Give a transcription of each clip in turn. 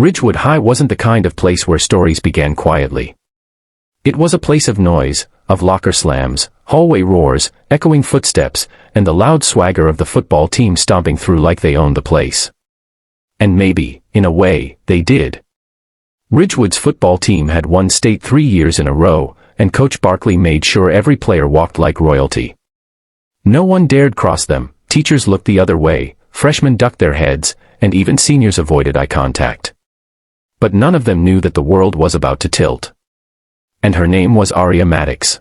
Ridgewood High wasn't the kind of place where stories began quietly. It was a place of noise, of locker slams, hallway roars, echoing footsteps, and the loud swagger of the football team stomping through like they owned the place. And maybe, in a way, they did. Ridgewood's football team had won state 3 years in a row, and Coach Barkley made sure every player walked like royalty. No one dared cross them, teachers looked the other way, freshmen ducked their heads, and even seniors avoided eye contact. But none of them knew that the world was about to tilt. And her name was Aria Maddox.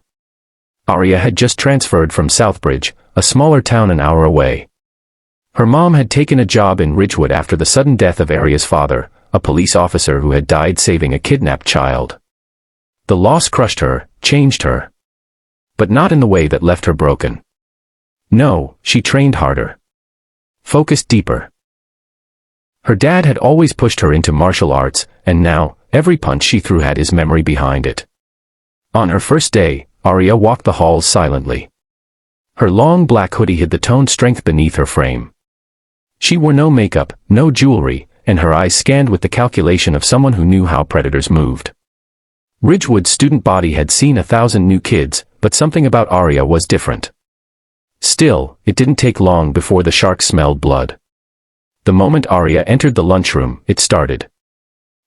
Aria had just transferred from Southbridge, a smaller town an hour away. Her mom had taken a job in Ridgewood after the sudden death of Aria's father, a police officer who had died saving a kidnapped child. The loss crushed her, changed her. But not in the way that left her broken. No, she trained harder. Focused deeper. Her dad had always pushed her into martial arts, and now, every punch she threw had his memory behind it. On her first day, Aria walked the halls silently. Her long black hoodie hid the toned strength beneath her frame. She wore no makeup, no jewelry, and her eyes scanned with the calculation of someone who knew how predators moved. Ridgewood's student body had seen 1,000 new kids, but something about Aria was different. Still, it didn't take long before the sharks smelled blood. The moment Aria entered the lunchroom, it started.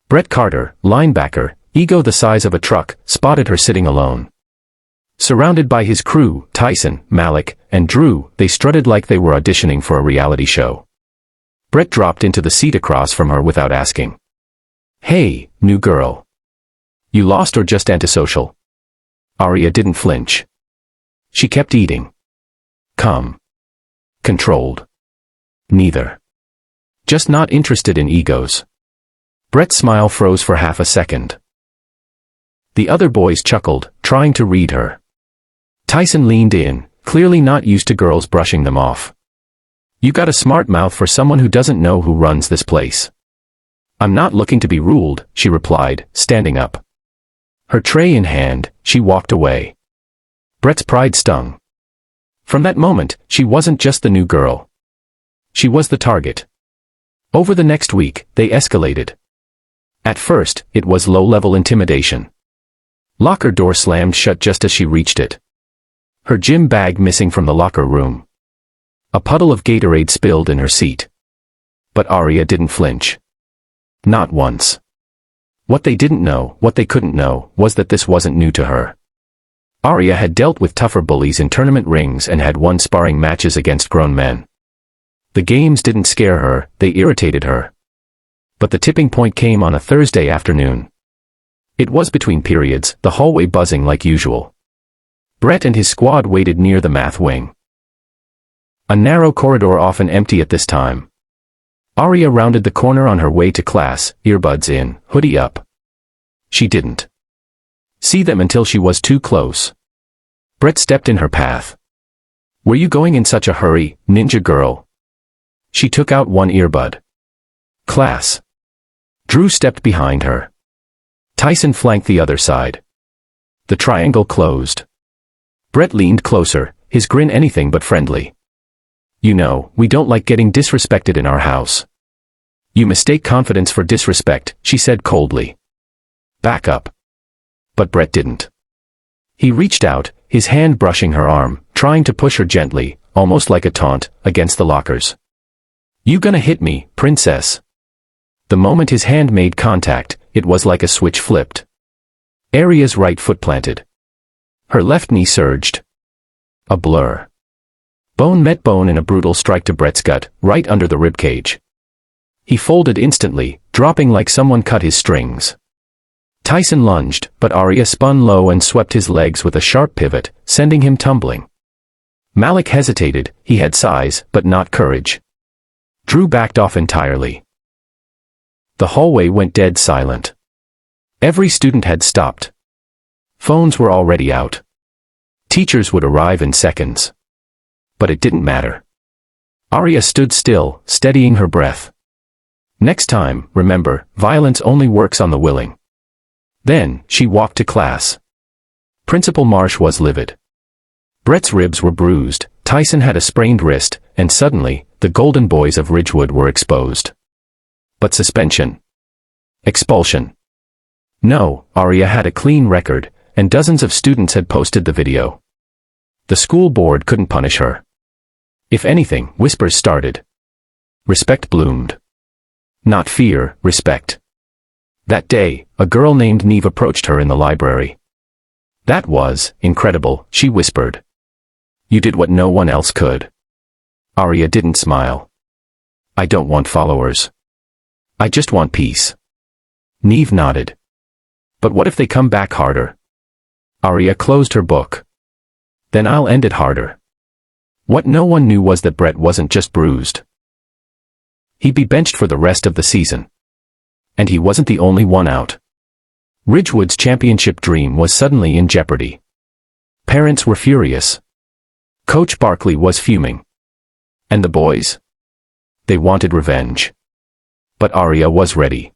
Brett Carter, linebacker, ego the size of a truck, spotted her sitting alone. Surrounded by his crew, Tyson, Malik, and Drew, they strutted like they were auditioning for a reality show. Brett dropped into the seat across from her without asking. "Hey, new girl. You lost or just antisocial?" Aria didn't flinch. She kept eating. Calm. Controlled. Neither. Just not interested in egos. Brett's smile froze for half a second. The other boys chuckled, trying to read her. Tyson leaned in, clearly not used to girls brushing them off. "You got a smart mouth for someone who doesn't know who runs this place." "I'm not looking to be ruled," she replied, standing up. Her tray in hand, she walked away. Brett's pride stung. From that moment, she wasn't just the new girl. She was the target. Over the next week, they escalated. At first, it was low-level intimidation. Locker door slammed shut just as she reached it. Her gym bag missing from the locker room. A puddle of Gatorade spilled in her seat. But Aria didn't flinch. Not once. What they didn't know, what they couldn't know, was that this wasn't new to her. Aria had dealt with tougher bullies in tournament rings and had won sparring matches against grown men. The games didn't scare her, they irritated her. But the tipping point came on a Thursday afternoon. It was between periods, the hallway buzzing like usual. Brett and his squad waited near the math wing. A narrow corridor often empty at this time. Aria rounded the corner on her way to class, earbuds in, hoodie up. She didn't see them until she was too close. Brett stepped in her path. "Were you going in such a hurry, ninja girl?" She took out one earbud. "Class." Drew stepped behind her. Tyson flanked the other side. The triangle closed. Brett leaned closer, his grin anything but friendly. "You know, we don't like getting disrespected in our house." "You mistake confidence for disrespect," she said coldly. "Back up." But Brett didn't. He reached out, his hand brushing her arm, trying to push her gently, almost like a taunt, against the lockers. "You gonna hit me, princess?" The moment his hand made contact, it was like a switch flipped. Aria's right foot planted. Her left knee surged. A blur. Bone met bone in a brutal strike to Brett's gut, right under the ribcage. He folded instantly, dropping like someone cut his strings. Tyson lunged, but Aria spun low and swept his legs with a sharp pivot, sending him tumbling. Malik hesitated, he had size, but not courage. Drew backed off entirely. The hallway went dead silent. Every student had stopped. Phones were already out. Teachers would arrive in seconds. But it didn't matter. Aria stood still, steadying her breath. Next time, remember, violence only works on the willing. Then, she walked to class. Principal Marsh was livid. Brett's ribs were bruised, Tyson had a sprained wrist, and suddenly, the Golden Boys of Ridgewood were exposed. But suspension. Expulsion. No, Aria had a clean record, and dozens of students had posted the video. The school board couldn't punish her. If anything, whispers started. Respect bloomed. Not fear, respect. That day, a girl named Neve approached her in the library. That was incredible, she whispered. You did what no one else could. Aria didn't smile. I don't want followers. I just want peace. Neve nodded. But what if they come back harder? Aria closed her book. Then I'll end it harder. What no one knew was that Brett wasn't just bruised. He'd be benched for the rest of the season. And he wasn't the only one out. Ridgewood's championship dream was suddenly in jeopardy. Parents were furious. Coach Barkley was fuming. And the boys? They wanted revenge. But Aria was ready.